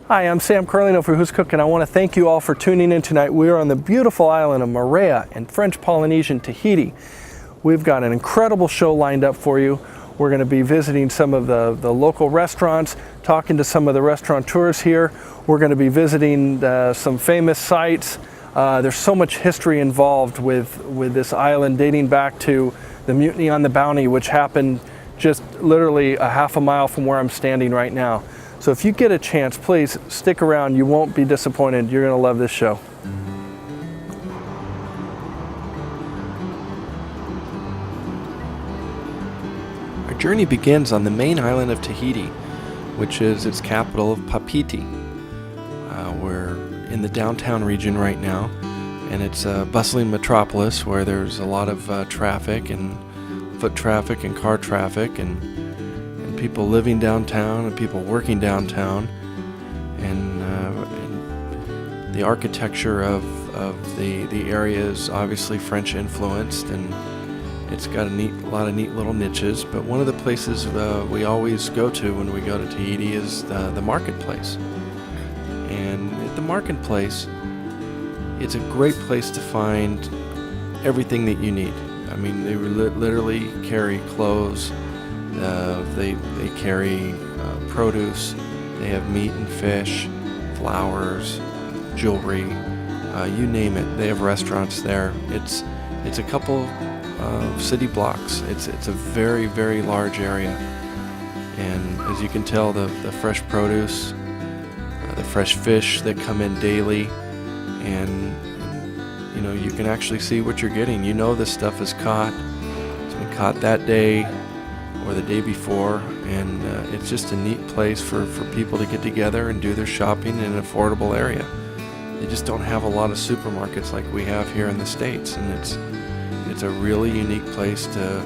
Hi, I'm Sam Carlino for Who's Cookin'. I want to thank you all for tuning in tonight. We are on the beautiful island of Moorea in French Polynesian Tahiti. We've got an incredible show lined up for you. We're going to be visiting some of the local restaurants, talking to some of the restaurateurs here. We're going to be visiting some famous sites. There's so much history involved with this island, dating back to the mutiny on the Bounty, which happened just literally a half a mile from where I'm standing right now. So if you get a chance, please stick around. You won't be disappointed. You're going to love this show. Our journey begins on the main island of Tahiti, which is its capital of Papeete. We're in the downtown region right now, and it's a bustling metropolis where there's a lot of traffic and foot traffic and car traffic and people living downtown and people working downtown, and the architecture of the area is obviously French influenced, and it's got a lot of neat little niches. But one of the places we always go to when we go to Tahiti is the marketplace. And at the marketplace, it's a great place to find everything that you need. I mean, they literally carry clothes. They carry produce. They have meat and fish, flowers, jewelry, you name it. They have restaurants there. It's a couple city blocks. It's a very, very large area. And as you can tell, the fresh produce, the fresh fish that come in daily, and you know, you can actually see what you're getting. You know this stuff is caught. It's been caught that day or the day before, and it's just a neat place for people to get together and do their shopping in an affordable area. They just don't have a lot of supermarkets like we have here in the States, and it's a really unique place to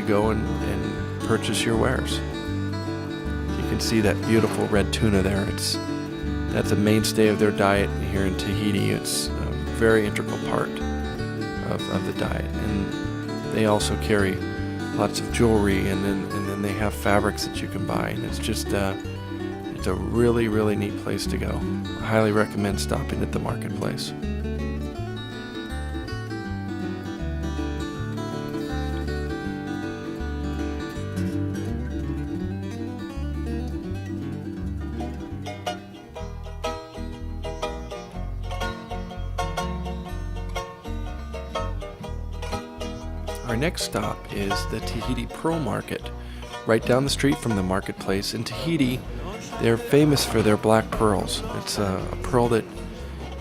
go and purchase your wares. You can see that beautiful red tuna there. That's a mainstay of their diet here in Tahiti. It's a very integral part of the diet, and they also carry lots of jewelry, and then they have fabrics that you can buy, and it's just it's a really, really neat place to go. I highly recommend stopping at the marketplace. Our next stop is the Tahiti Pearl Market, right down the street from the marketplace. In Tahiti, they're famous for their black pearls. It's a pearl that you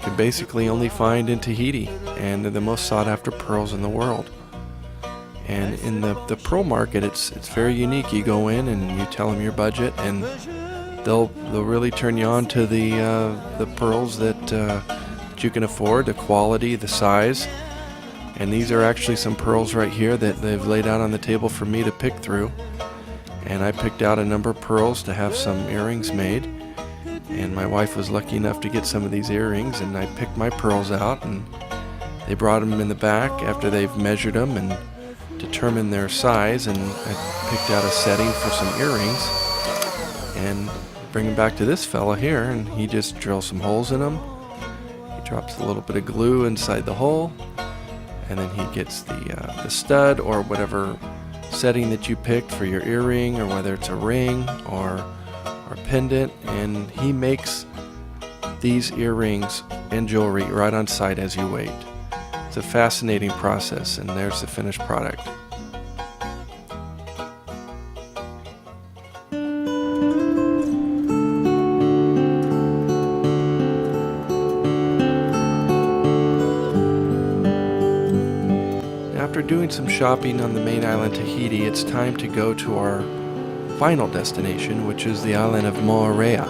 can basically only find in Tahiti, and they're the most sought after pearls in the world. And in the Pearl Market, it's very unique. You go in and you tell them your budget, and they'll really turn you on to the pearls that you can afford, the quality, the size. And these are actually some pearls right here that they've laid out on the table for me to pick through. And I picked out a number of pearls to have some earrings made. And my wife was lucky enough to get some of these earrings, and I picked my pearls out, and they brought them in the back after they've measured them and determined their size, and I picked out a setting for some earrings and bring them back to this fella here, and he just drills some holes in them. He drops a little bit of glue inside the hole, and then he gets the stud or whatever setting that you picked for your earring, or whether it's a ring or pendant, and he makes these earrings and jewelry right on site as you wait. It's a fascinating process, and there's the finished product. After doing some shopping on the main island Tahiti, it's time to go to our final destination, which is the island of Moorea.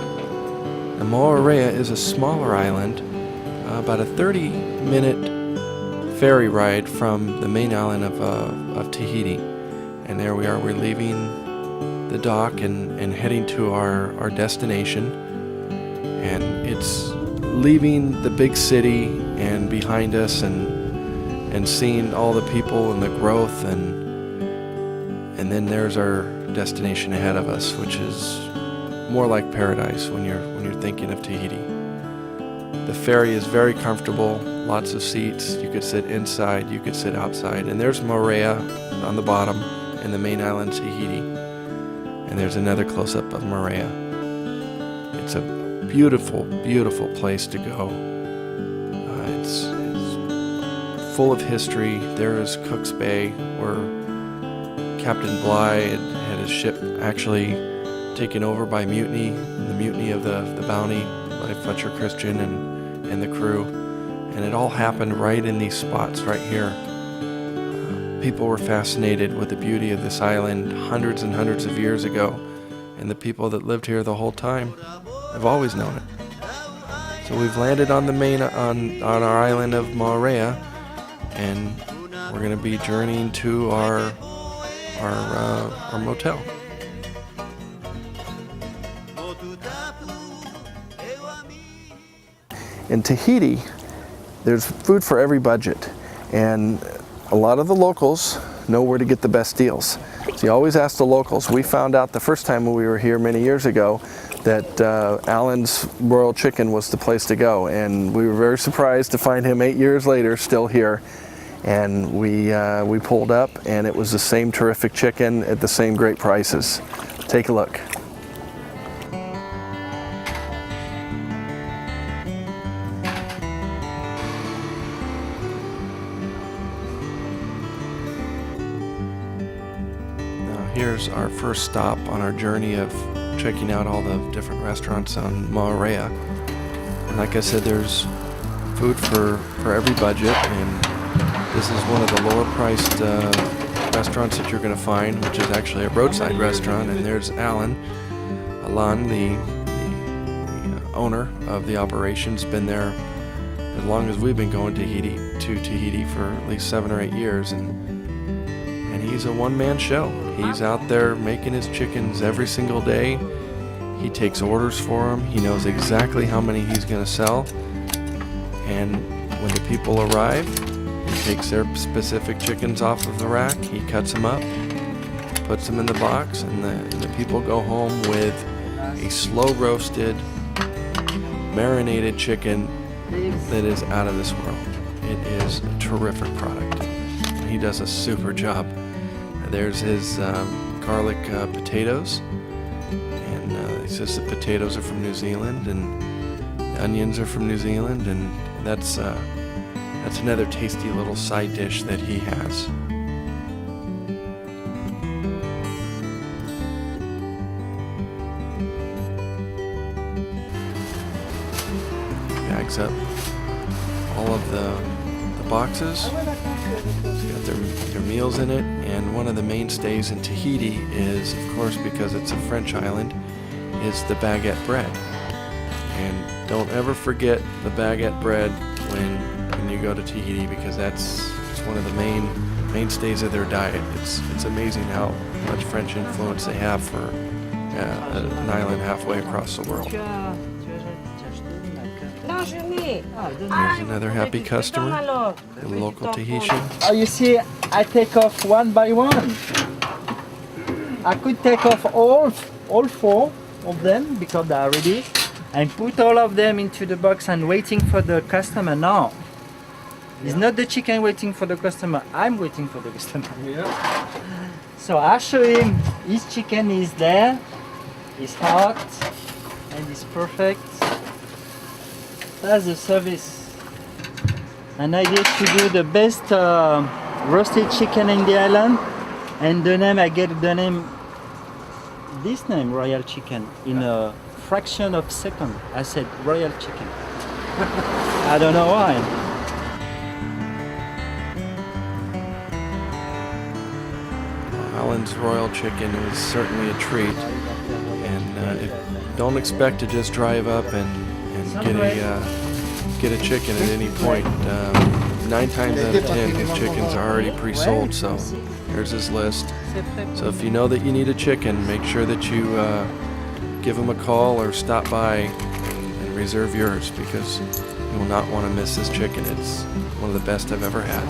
Now, Moorea is a smaller island, about a 30-minute ferry ride from the main island of Tahiti. And there we are, we're leaving the dock and heading to our destination. And it's leaving the big city and behind us, and seeing all the people and the growth, and then there's our destination ahead of us, which is more like paradise when you're thinking of Tahiti. The ferry is very comfortable, lots of seats. You could sit inside, you could sit outside. And there's Moorea on the bottom in the main island, Tahiti. And there's another close-up of Moorea. It's a beautiful, beautiful place to go. It's full of history. There is Cook's Bay, where Captain Bligh had his ship actually taken over by mutiny, the mutiny of the Bounty by Fletcher Christian and the crew. And it all happened right in these spots right here. People were fascinated with the beauty of this island hundreds and hundreds of years ago, and the people that lived here the whole time have always known it. So we've landed on the main on our island of Moorea, and we're going to be journeying to our motel. In Tahiti, there's food for every budget, and a lot of the locals know where to get the best deals. So you always ask the locals. We found out the first time when we were here many years ago that Alan's Royal Chicken was the place to go, and we were very surprised to find him 8 years later still here. And we pulled up, and it was the same terrific chicken at the same great prices. Take a look. Here's our first stop on our journey of checking out all the different restaurants on Moorea. And like I said, there's food for every budget, and this is one of the lower priced restaurants that you're going to find, which is actually a roadside restaurant. And there's Alan, the owner of the operation's been there as long as we've been going to Tahiti for at least 7 or 8 years, and he's a one-man show. He's out there making his chickens every single day. He takes orders for them. He knows exactly how many he's going to sell. And when the people arrive, he takes their specific chickens off of the rack. He cuts them up, puts them in the box, and the people go home with a slow-roasted, marinated chicken that is out of this world. It is a terrific product. He does a super job. There's his garlic potatoes, and he says the potatoes are from New Zealand, and the onions are from New Zealand, and that's another tasty little side dish that he has. Bags up all of the boxes. It's got their meals in it, and one of the mainstays in Tahiti is, of course, because it's a French island, is the baguette bread. And don't ever forget the baguette bread when you go to Tahiti, because it's one of the mainstays of their diet. It's amazing how much French influence they have for an island halfway across the world. Here's another happy customer, a local Tahitian. Oh, you see, I take off one by one. I could take off all 4 of them because they are ready, and put all of them into the box and waiting for the customer now. It's not the chicken waiting for the customer, I'm waiting for the customer. Yeah. So I show him his chicken is there, it's hot, and it's perfect. That's the service. An idea to do the best roasted chicken in the island, and the name, I get the name, this name, Royal Chicken, in a fraction of a second. I said Royal Chicken. I don't know why. Alan's Royal Chicken is certainly a treat, and don't expect to just drive up and get a chicken at any point. 9 times out of 10, his chickens are already pre-sold, so here's his list. So if you know that you need a chicken, make sure that you give him a call or stop by and reserve yours, because you will not want to miss this chicken. It's one of the best I've ever had.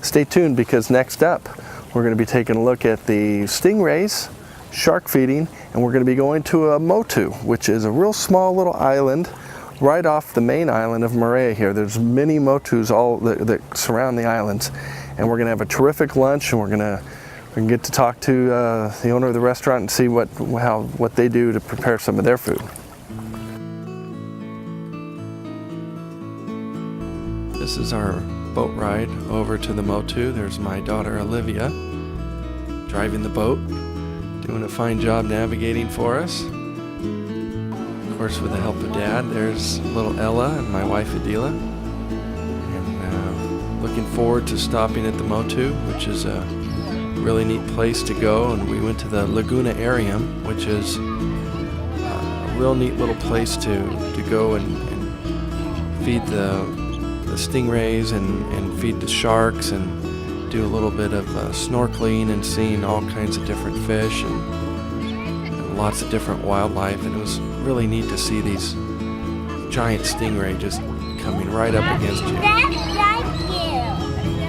stay tuned, because next up we're going to be taking a look at the stingrays, shark feeding, and we're going to be going to a motu, which is a real small little island right off the main island of Moorea here. There's many motus all that surround the islands, and we're going to have a terrific lunch, and we're going to get to talk to the owner of the restaurant and see what they do to prepare some of their food. This is our boat ride over to the motu. There's my daughter Olivia driving the boat, doing a fine job navigating for us. Of course, with the help of Dad. There's little Ella and my wife Adila. And looking forward to stopping at the motu, which is a really neat place to go. And we went to the Lagoon area, which is a real neat little place to go and feed the stingrays and feed the sharks and do a little bit of snorkeling and seeing all kinds of different fish and lots of different wildlife. And it was really neat to see these giant stingray just coming right up against you. Daddy likes you.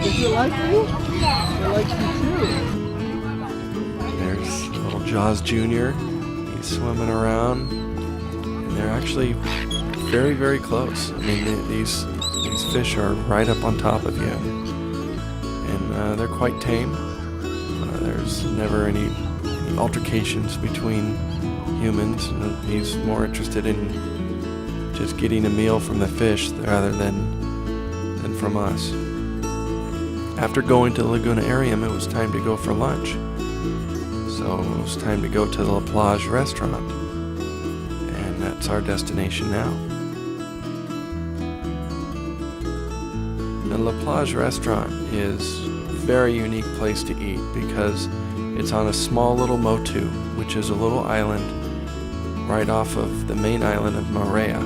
Does it like you? Yeah. It likes you too. There's little Jaws Jr. He's swimming around, and they're actually very, very close. I mean, these fish are right up on top of you, and they're quite tame. There's never any altercations between humans. He's more interested in just getting a meal from the fish rather than from us. After going to the Lagoon Aquarium, it was time to go for lunch. So it was time to go to the Lapage restaurant, and that's our destination now. The Lapage restaurant is a very unique place to eat because it's on a small little motu, which is a little island right off of the main island of Moorea,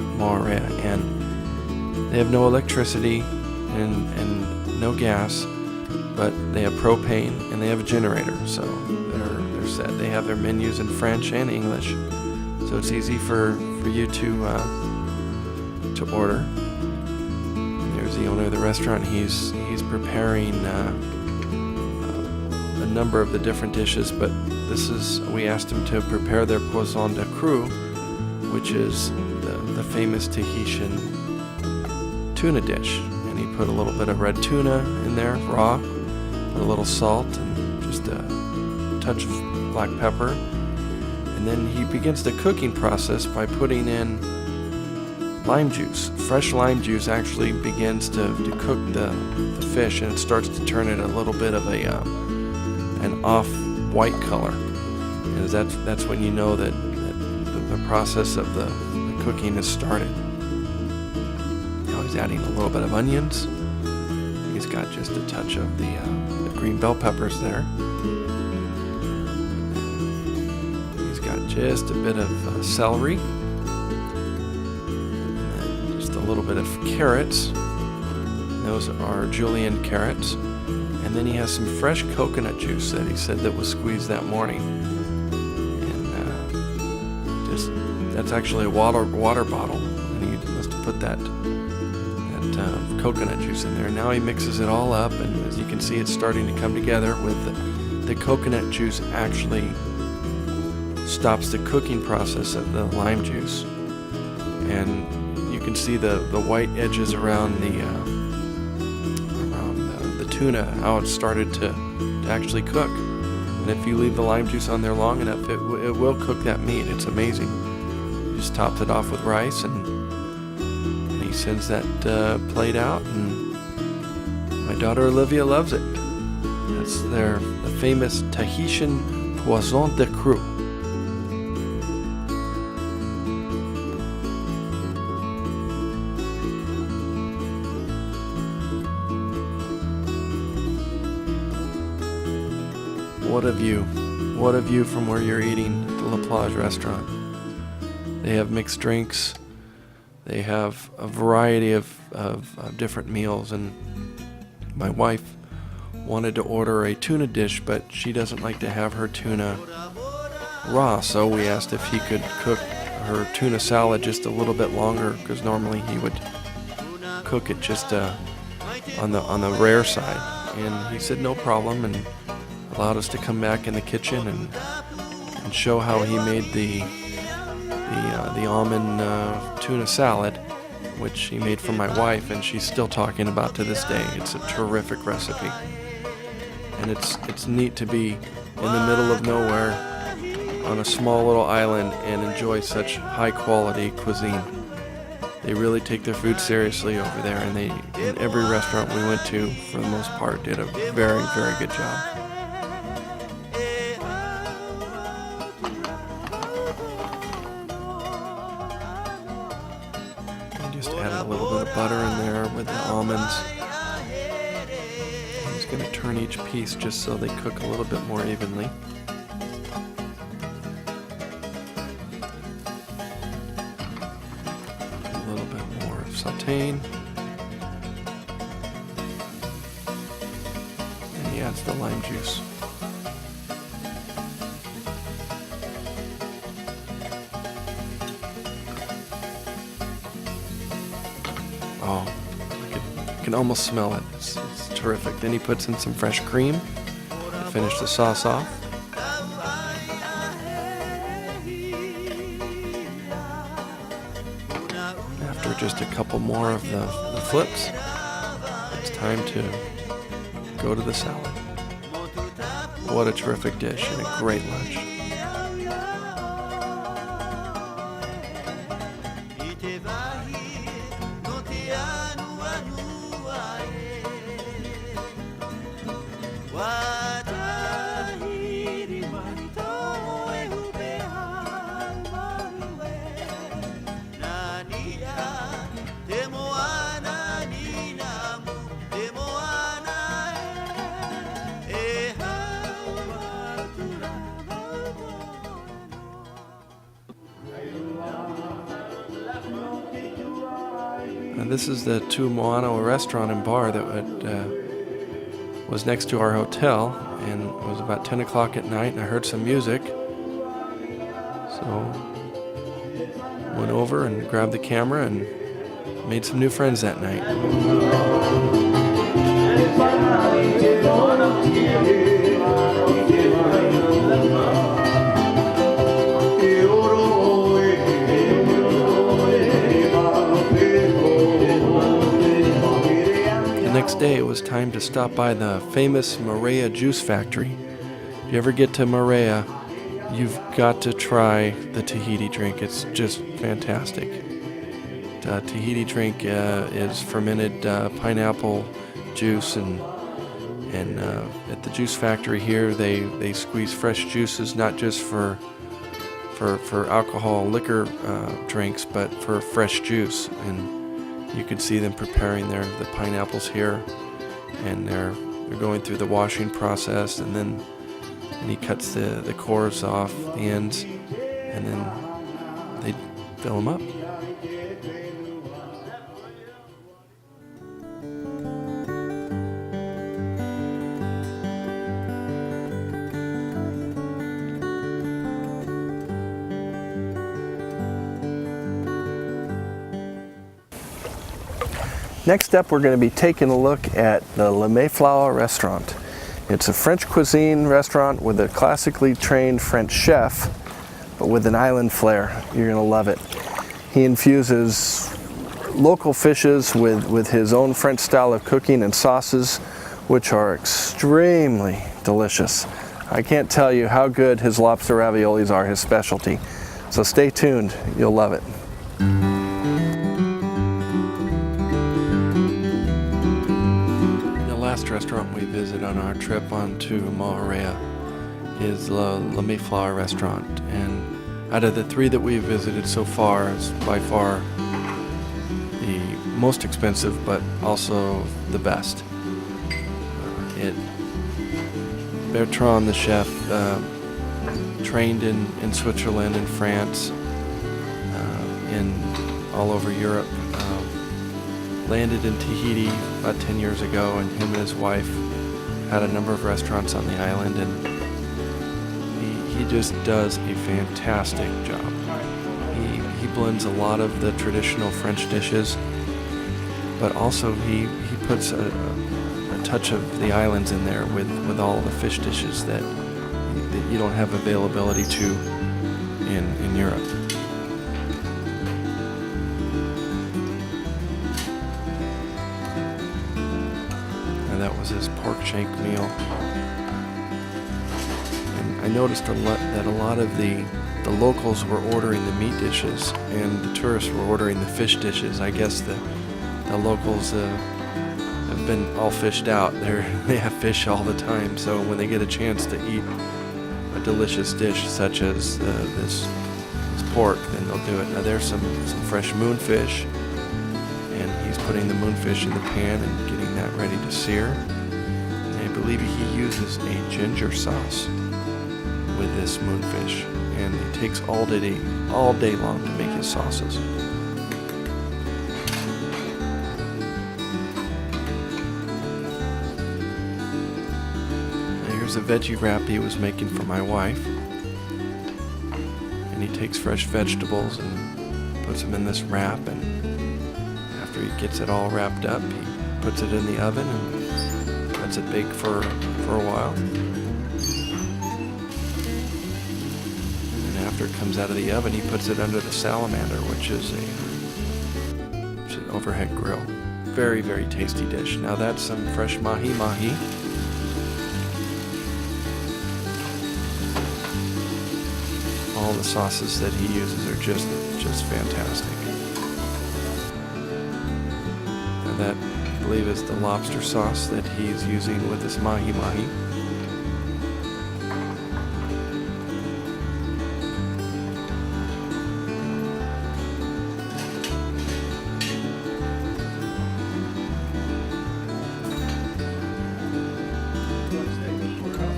and they have no electricity and no gas, but they have propane and they have a generator, so they're set. They have their menus in French and English, so it's easy for you to order. There's the owner of the restaurant. He's preparing a number of the different dishes, but we asked him to prepare their poisson de cru, which is the famous Tahitian tuna dish. And he put a little bit of red tuna in there, raw, a little salt, and just a touch of black pepper. And then he begins the cooking process by putting in lime juice. Fresh lime juice actually begins to cook the fish, and it starts to turn it a little bit of an off-white color. And that's when you know that the process of the cooking has started. Now he's adding a little bit of onions. He's got just a touch of the green bell peppers there. He's got just a bit of celery. A little bit of carrots. Those are julienne carrots. And then he has some fresh coconut juice that he said that was squeezed that morning. And that's actually a water bottle, and he must have put that coconut juice in there. Now he mixes it all up, and as you can see, it's starting to come together. With the coconut juice actually stops the cooking process of the lime juice, and you can see the white edges around the tuna, how it started to actually cook. And if you leave the lime juice on there long enough, it will cook that meat. It's amazing. He just tops it off with rice, and he sends that plate out, and my daughter Olivia loves it. That's the famous Tahitian poisson de cru. What a view from where you're eating at the Lapage restaurant. They have mixed drinks. They have a variety of different meals, and my wife wanted to order a tuna dish, but she doesn't like to have her tuna raw, so we asked if he could cook her tuna salad just a little bit longer, because normally he would cook it just on the rare side. and he said no problem, and allowed us to come back in the kitchen and show how he made the almond tuna salad, which he made for my wife, and she's still talking about to this day. It's a terrific recipe, and it's neat to be in the middle of nowhere on a small little island and enjoy such high quality cuisine. They really take their food seriously over there, and in every restaurant we went to, for the most part, did a very, very good job. And just added a little bit of butter in there with the almonds. I'm just going to turn each piece just so they cook a little bit more evenly. Sauteing, and he adds the lime juice. Oh, I can almost smell it. It's terrific. Then he puts in some fresh cream to finish the sauce off. After just a couple more of the flips, it's time to go to the salad. What a terrific dish and a great lunch. This is the Tu Moana restaurant and bar that was next to our hotel, and it was about 10 o'clock at night, and I heard some music. So went over and grabbed the camera and made some new friends that night. Next day it was time to stop by the famous Moorea juice factory. If you ever get to Moorea, you've got to try the Tahiti drink. It's just fantastic. Tahiti drink is fermented pineapple juice, and at the juice factory here they squeeze fresh juices, not just for alcohol liquor drinks, but for fresh juice. And you can see them preparing the pineapples here, and they're going through the washing process, and he cuts the cores off the ends, and then they fill them up. Next up, we're going to be taking a look at the LeMayflower restaurant. It's a French cuisine restaurant with a classically trained French chef, but with an island flair. You're going to love it. He infuses local fishes with his own French style of cooking and sauces, which are extremely delicious. I can't tell you how good his lobster raviolis are, his specialty. So stay tuned, you'll love it. Restaurant we visit on our trip onto Moorea is the LeMayflower restaurant, and out of the three that we've visited so far, it's by far the most expensive but also the best. Bertrand, the chef, trained in Switzerland and France, all over Europe. Landed in Tahiti about 10 years ago, and him and his wife had a number of restaurants on the island, and he just does a fantastic job. He blends a lot of the traditional French dishes, but also he puts a touch of the islands in there with all the fish dishes that you don't have availability to in Europe. And that was his pork shank meal. And I noticed that a lot of the locals were ordering the meat dishes and the tourists were ordering the fish dishes. I guess the locals have been all fished out. They have fish all the time, so when they get a chance to eat a delicious dish such as this pork, then they'll do it. Now there's some fresh moonfish, and he's putting the moonfish in the pan and getting that ready to sear. And I believe he uses a ginger sauce with this moonfish, and it takes all day long to make his sauces. Here's a veggie wrap he was making for my wife. And he takes fresh vegetables and puts them in this wrap, and after he gets it all wrapped up, he puts it in the oven and lets it bake for a while. And after it comes out of the oven, he puts it under the salamander, which is an overhead grill. Very, very tasty dish. Now that's some fresh mahi-mahi. All the sauces that he uses are just fantastic. And that, I believe, is the lobster sauce that he's using with this mahi-mahi.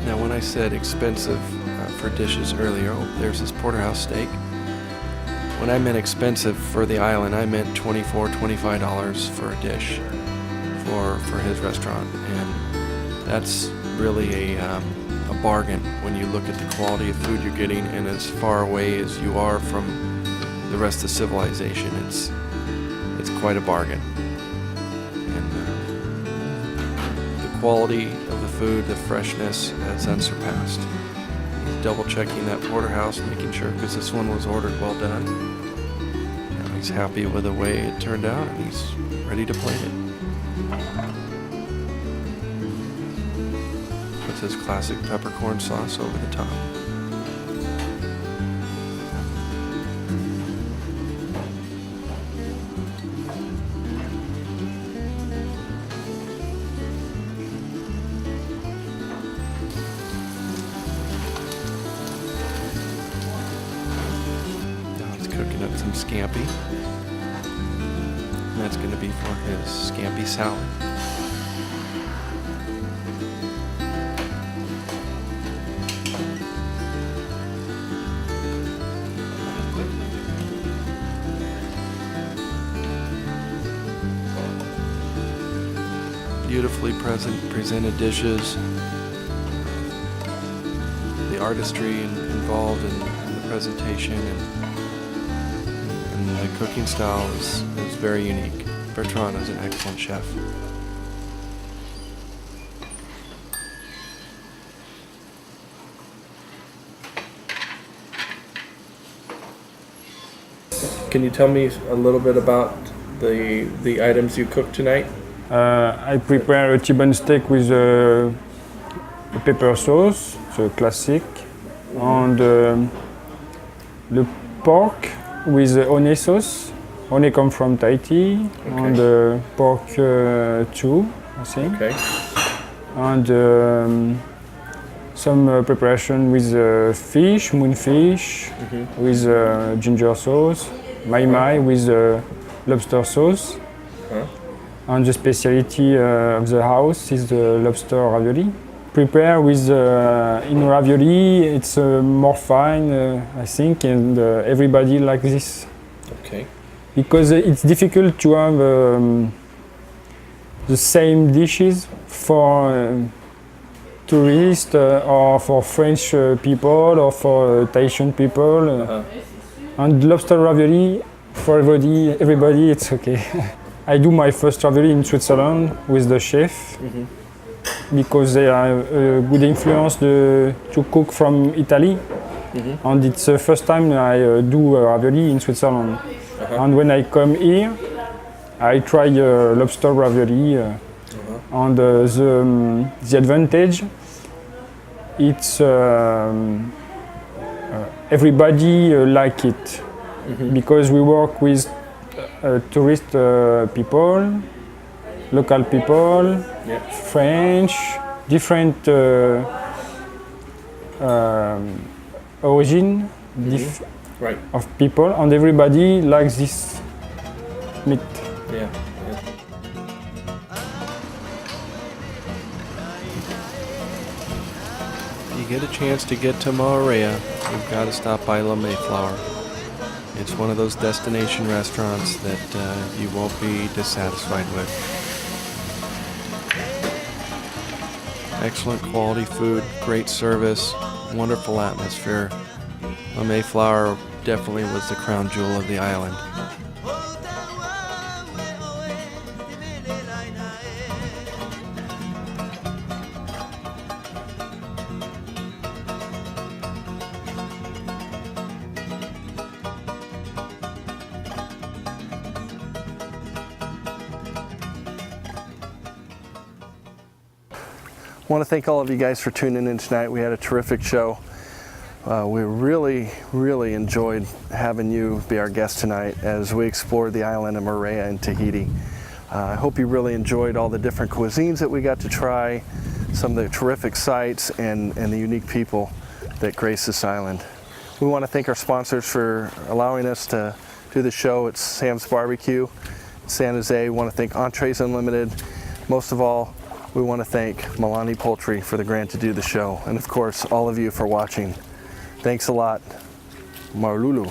Now, when I said expensive for dishes earlier, there's this porterhouse steak. When I meant expensive for the island, I meant $24, $25 for a dish for his restaurant, and that's really a bargain when you look at the quality of food you're getting, and as far away as you are from the rest of civilization, it's quite a bargain. And the quality of the food, the freshness, is unsurpassed. Double checking that porterhouse, making sure, because this one was ordered well done. Now he's happy with the way it turned out, and he's ready to plate it. Puts his classic peppercorn sauce over the top. Cooking up some scampi. And that's going to be for his scampi salad. Beautifully presented dishes. The artistry involved in the presentation and the cooking style is very unique. Bertrand is an excellent chef. Can you tell me a little bit about the items you cooked tonight? I prepare a T-bone steak with a pepper sauce, the classic, and the pork with honey sauce. Honey comes from Tahiti, and pork too, I think. Okay. And some preparation with fish, moonfish, with ginger sauce, mai with lobster sauce. And the specialty of the house is the lobster ravioli. Prepare with in ravioli, it's more fine, I think, and everybody likes this. Okay. Because it's difficult to have the same dishes for tourists or for French people or for Tahitian people. And lobster ravioli, for everybody it's okay. I do my first ravioli in Switzerland with the chef. because they are a good influence to cook from Italy. And it's the first time I do ravioli in Switzerland. And when I come here, I try lobster ravioli. And the advantage, it's everybody like it because we work with tourist people, local people, French, different origin of people, and everybody likes this meat. Yeah. You get a chance to get to Moorea, you've got to stop by LeMayflower. It's one of those destination restaurants that you won't be dissatisfied with. Excellent quality food, great service, wonderful atmosphere. LeMayflower definitely was the crown jewel of the island. I want to thank all of you guys for tuning in tonight. We had a terrific show. We really enjoyed having you be our guest tonight as we explored the island of Moorea in Tahiti. I hope you really enjoyed all the different cuisines that we got to try, some of the terrific sights, and the unique people that grace this island. We want to thank our sponsors for allowing us to do the show. It's Sam's Barbecue, San Jose. We want to thank Entrees Unlimited. Most of all, we want to thank Milani Poultry for the grant to do the show, and of course, all of you for watching. Thanks a lot. Marlulu.